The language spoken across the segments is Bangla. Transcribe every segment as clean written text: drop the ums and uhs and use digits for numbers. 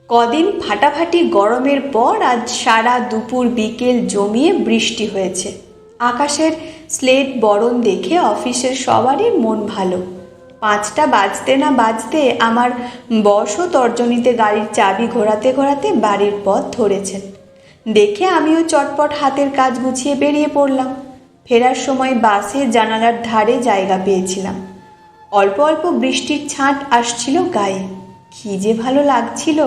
কদিন ফাটাফাটি গরমের পর আজ সারা দুপুর বিকেল জমিয়ে বৃষ্টি হয়েছে। আকাশের স্লেট বরণ দেখে অফিসের সবারই মন ভালো। 5টা বাজতে না বাজতে আমার বসও তর্জনীতে গাড়ির চাবি ঘোরাতে ঘোরাতে বাড়ির পথ ধরেছেন। দেখে আমিও চটপট হাতের কাজ গুছিয়ে বেরিয়ে পড়লাম। ফেরার সময় বাসে জানালার ধারে জায়গা পেয়েছিলাম। অল্প অল্প বৃষ্টির ছাঁট আসছিল গায়ে। কী যে ভালো লাগছিল।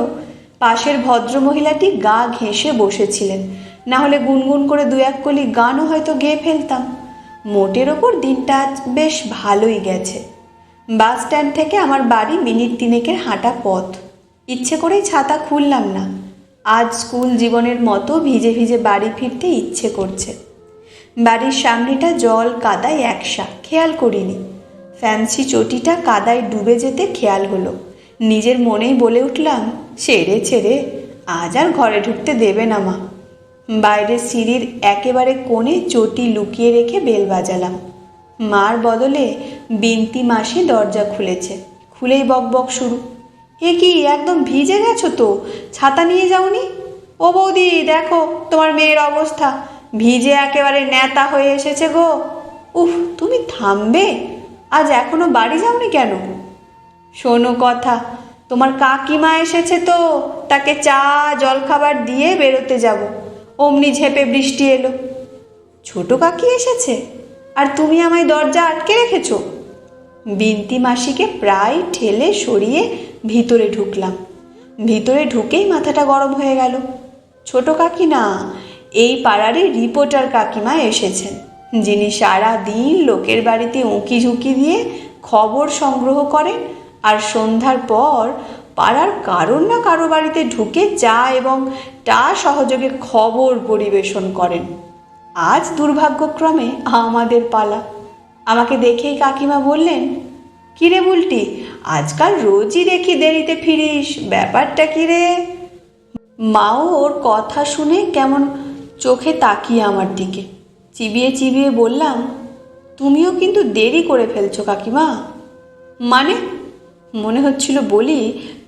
পাশের ভদ্রমহিলাটি গা ঘেঁষে বসেছিলেন, না হলে গুনগুন করে 2-1 কলি গানও হয়তো গেয়ে ফেলতাম। মোটের ওপর দিনটা আজ বেশ ভালোই গেছে। বাস স্ট্যান্ড থেকে আমার বাড়ি মিনিট 3-এর হাঁটা পথ। ইচ্ছে করেই ছাতা খুললাম না। আজ স্কুল জীবনের মতো ভিজে ভিজে বাড়ি ফিরতে ইচ্ছে করছে। বাড়ির সামনেটা জল কাদায় একসা, খেয়াল করিনি। ফ্যান্সি চটিটা কাদায় ডুবে যেতে খেয়াল হলো। নিজের মনেই বলে উঠলাম, ছেড়ে আজ আর ঘরে ঢুকতে দেবে না মা। বাইরের সিঁড়ির একেবারে কোণে চটি লুকিয়ে রেখে বেল বাজালাম। মার বদলে বিন্তি মাসি দরজা খুলেছে। খুলেই বকবক শুরু। এ কি, একদম ভিজে গেছো তো, ছাতা নিয়ে যাওনি? ও বৌদি, দেখো তোমার মেয়ের অবস্থা, ভিজে একেবারে ন্যাতা হয়ে এসেছে গো। উফ, তুমি থামবে? আজ এখনো বাড়ি যাওনি কেন? শোনো কথা, তোমার কাকিমা এসেছে তো, তাকে চা জলখাবার দিয়ে বেরোতে যাব। অমনি ঝেপে বৃষ্টি এলো। ছোট কাকি এসেছে আর তুমি আমায় দরজা আটকে রেখেছ? বিন্তি মাসিকে প্রায় ঠেলে সরিয়ে ভিতরে ঢুকলাম। ভিতরে ঢুকেই মাথাটা গরম হয়ে গেল। ছোট কাকি না, এই পাড়ারই রিপোর্টার কাকিমা এসেছেন, যিনি সারা দিন লোকের বাড়িতে উঁকি ঝুঁকি দিয়ে খবর সংগ্রহ করেন আর সন্ধ্যার পর পাড়ার কারোর না কারো বাড়িতে ঢুকে চা এবং টা সহযোগে খবর পরিবেশন করেন। আজ দুর্ভাগ্যক্রমে আমাদের পালা। আমাকে দেখেই কাকিমা বললেন, কিরে বুলটি, আজকাল রোজই দেখি দেরিতে ফিরিস, ব্যাপারটা কিরে? মাও ওর কথা শুনে কেমন চোখে তাকিয়ে আমার দিকে। চিবিয়ে চিবিয়ে বললাম, তুমিও কিন্তু দেরি করে ফেলছো কাকিমা। মানে? মনে হচ্ছিল বলি,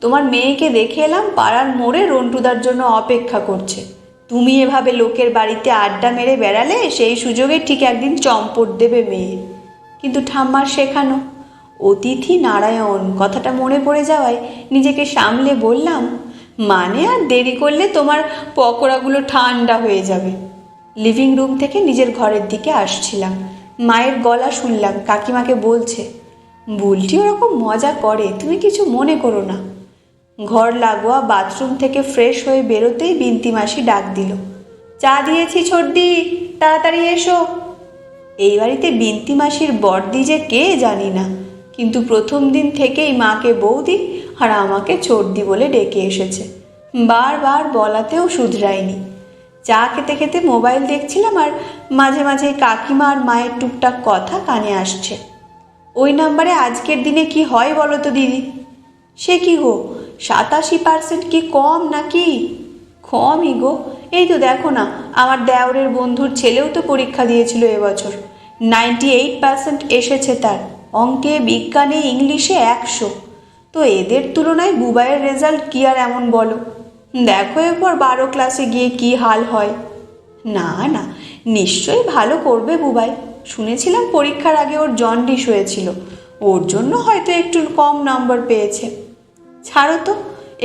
তোমার মেয়েকে দেখে এলাম পাড়ার মোড়ে রন্টুদার জন্য অপেক্ষা করছে। তুমি এভাবে লোকের বাড়িতে আড্ডা মেরে বেড়ালে সেই সুযোগে ঠিক একদিন চম্পট দেবে মেয়ে। কিন্তু ঠাম্মার শেখানো অতিথি নারায়ণ কথাটা মনে পড়ে যাওয়ায় নিজেকে সামলে বললাম, মানে আর দেরি করলে তোমার পকোড়াগুলো ঠান্ডা হয়ে যাবে। লিভিং রুম থেকে নিজের ঘরের দিকে আসছিলাম। মায়ের গলা শুনলাম কাকিমাকে বলছে, বুলটি ওরকম মজা করে, তুমি কিছু মনে করো না। ঘর লাগোয়া বাথরুম থেকে ফ্রেশ হয়ে বেরোতেই বিন্তি মাসি ডাক দিল, চা দিয়েছি ছোটদি, তাড়াতাড়ি এসো। এই বাড়িতে বিন্তি মাসির বড়দি যে কে জানি না, কিন্তু প্রথম দিন থেকেই মাকে বৌদি আর আমাকে ছোটদি বলে ডেকে এসেছে। বারবার বলাতেও শুধরায়নি। চা খেতে খেতে মোবাইল দেখছিলাম আর মাঝে মাঝে কাকিমা আর মায়ের টুকটাক কথা কানে আসছে। ওই নাম্বারে আজকের দিনে কি হয় বলো তো দিদি? সে কি গো, 87% কি কম নাকি? কমই গো। এই তো দেখো না, আমার দেওরের বন্ধুর ছেলেও তো পরীক্ষা দিয়েছিল এবছর, 98% এসেছে তার। অঙ্কে, বিজ্ঞানে, ইংলিশে 100। তো এদের তুলনায় বুবাইয়ের রেজাল্ট কি আর এমন বলো? দেখো এরপর 12 ক্লাসে গিয়ে কি হাল হয়। না না, নিশ্চয়ই ভালো করবে বুবাই। শুনেছিলাম পরীক্ষার আগে ওর জন্ডিস হয়েছিল, ওর জন্য হয়তো একটু কম নম্বর পেয়েছে। ছাড়ো তো,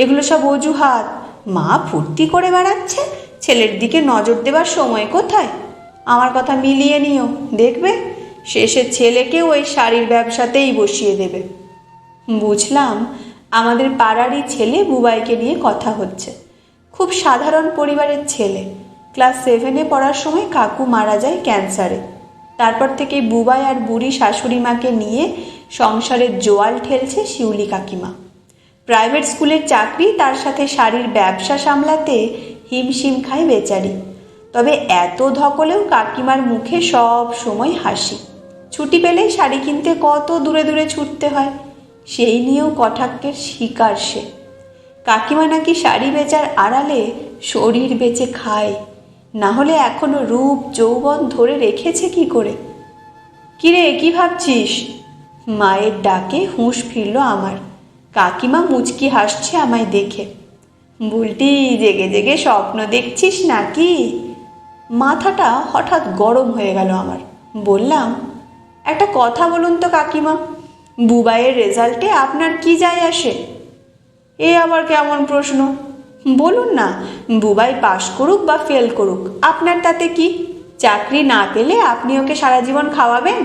এগুলো সব অজুহাত। মা ফুর্তি করে বেড়াচ্ছে, ছেলের দিকে নজর দেবার সময় কোথায়? আমার কথা মিলিয়ে নিও, দেখবে শেষে ছেলেকেও ওই শাড়ির ব্যবসাতেই বসিয়ে দেবে। বুঝলাম আমাদের পাড়ারই ছেলে বুবাইকে নিয়ে কথা হচ্ছে। খুব সাধারণ পরিবারের ছেলে। ক্লাস 7-এ পড়ার সময় কাকু মারা যায় ক্যান্সারে। তারপর থেকে বুবাই আর বুড়ি শাশুড়ি মাকে নিয়ে সংসারের জোয়াল ঠেলছে শিউলি কাকিমা। প্রাইভেট স্কুলের চাকরি, তার সাথে শাড়ির ব্যবসা সামলাতে হিমশিম খায় বেচারি। তবে এত ধকলেও কাকিমার মুখে সব সময় হাসি। ছুটি পেলেই শাড়ি কিনতে কত দূরে দূরে ছুটতে হয়, সেই নিয়েও কটাক্ষের শিকার সে। কাকিমা নাকি শাড়ি বেচার আড়ালে শরীর বেচে খায়, না হলে এখনো রূপ যৌবন ধরে রেখেছে কি করে? কিরে, কি ভাবছিস? মায়ের ডাকে হুঁশ ফিরল আমার। কাকিমা মুচকি হাসছে আমায় দেখে। বুলটি, জেগে জেগে স্বপ্ন দেখছিস নাকি? মাথাটা হঠাৎ গরম হয়ে গেল আমার। বললাম, একটা কথা বলুন তো কাকিমা, বুবাইয়ের রেজাল্টে আপনার কি যায় আসে? এ আবার কেমন প্রশ্ন? বলুন না, বুবাই পাশ করুক বা ফেল করুক, আপনার তাতে কি? চাকরি না পেলে আপনি ওকে সারা জীবন খাওয়াবেন?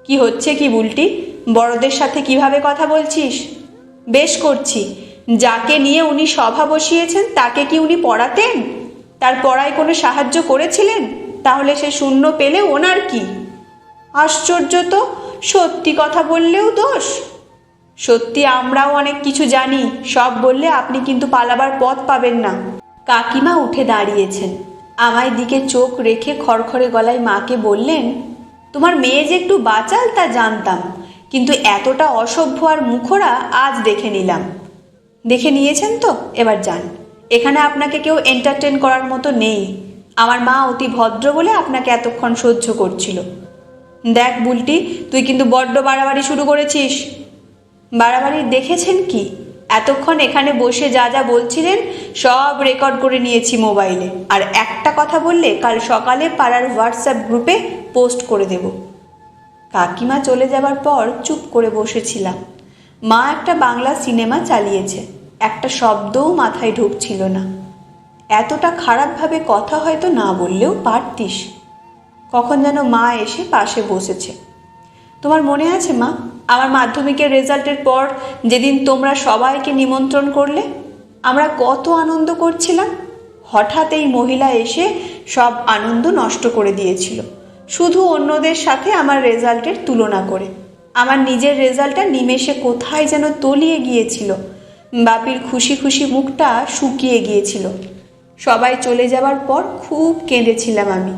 কি হচ্ছে কি বুলটি? বড়দের সাথে কিভাবে কথা বলছিস? বেশ করছি। যাকে নিয়ে উনি সভা বসিয়েছেন তাকে কি উনি পড়াতেন? তার পড়ায় কোনো সাহায্য করেছিলেন? তাহলে সে শূন্য পেলে ওনার কি? আশ্চর্য তো, সত্যি কথা বললেও দোষ। সত্যি আমরাও অনেক কিছু জানি, সব বললে আপনি কিন্তু পালাবার পথ পাবেন না। কাকিমা উঠে দাঁড়িয়েছেন, আমায় দিকে চোখ রেখে খড়খড়ে গলায় মাকে বললেন, তোমার মেয়ে যে একটু বাচাল তা জানতাম, কিন্তু এতটা অসভ্য আর মুখরা আজ দেখে নিলাম। দেখে নিয়েছেন তো, এবার যান। এখানে আপনাকে কেউ এন্টারটেন করার মতো নেই। আমার মা অতি ভদ্র বলে আপনাকে এতক্ষণ সহ্য করছিল। দেখ বুলটি, তুই কিন্তু বড্ড বাড়াবাড়ি শুরু করেছিস। বাড়াবাড়ি দেখেছেন কি? এতক্ষণ এখানে বসে যা যা বলছিলেন সব রেকর্ড করে নিয়েছি মোবাইলে, আর একটা কথা বললে কাল সকালে পাড়ার হোয়াটসঅ্যাপ গ্রুপে পোস্ট করে দেব। কাকিমা চলে যাবার পর চুপ করে বসেছিলাম। মা একটা বাংলা সিনেমা চালিয়েছে, একটা শব্দও মাথায় ঢুকছিল না। এতটা খারাপভাবে কথা হয়তো না বললেও পারতিস। কখন যেন মা এসে পাশে বসেছে। তোমার মনে আছে মা, আমার মাধ্যমিকের রেজাল্টের পর যেদিন তোমরা সবাইকে নিমন্ত্রণ করলে আমরা কত আনন্দ করছিলাম? হঠাৎ এই মহিলা এসে সব আনন্দ নষ্ট করে দিয়েছিল, শুধু অন্যদের সাথে আমার রেজাল্টের তুলনা করে। আমার নিজের রেজাল্টটা নিমেষে কোথায় যেন তলিয়ে গিয়েছিল। বাপির খুশি খুশি মুখটা শুকিয়ে গিয়েছিল। সবাই চলে যাবার পর খুব কেঁদেছিলাম আমি।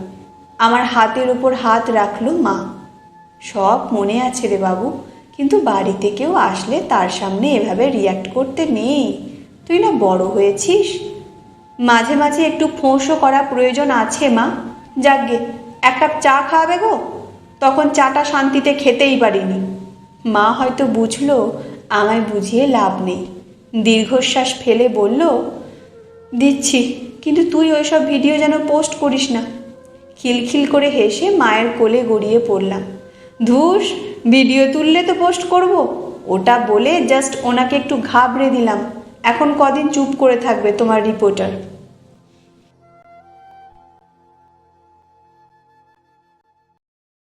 আমার হাতের ওপর হাত রাখলো মা। সব মনে আছে রে বাবু, কিন্তু বাড়িতে কেউ আসলে তার সামনে এভাবে রিয়াক্ট করতে নেই। তুই না বড় হয়েছিস, মাঝে মাঝে একটু ফোঁসও করা প্রয়োজন আছে মা। যাকগে, এক কাপ চা খাওয়াবে গো? তখন চাটা শান্তিতে খেতেই পারিনি। মা হয়তো বুঝলো আমায় বুঝিয়ে লাভ নেই। দীর্ঘশ্বাস ফেলে বলল, দিচ্ছি, কিন্তু তুই ওইসব ভিডিও যেন পোস্ট করিস না। খিলখিল করে হেসে মায়ের কোলে গড়িয়ে পড়লাম। ধুস, ভিডিও তুললে তো পোস্ট করব, ওটা বলে জাস্ট ওনাকে একটু ঘাবড়ে দিলাম। এখন কদিন চুপ করে থাকবে তোমার রিপোর্টার।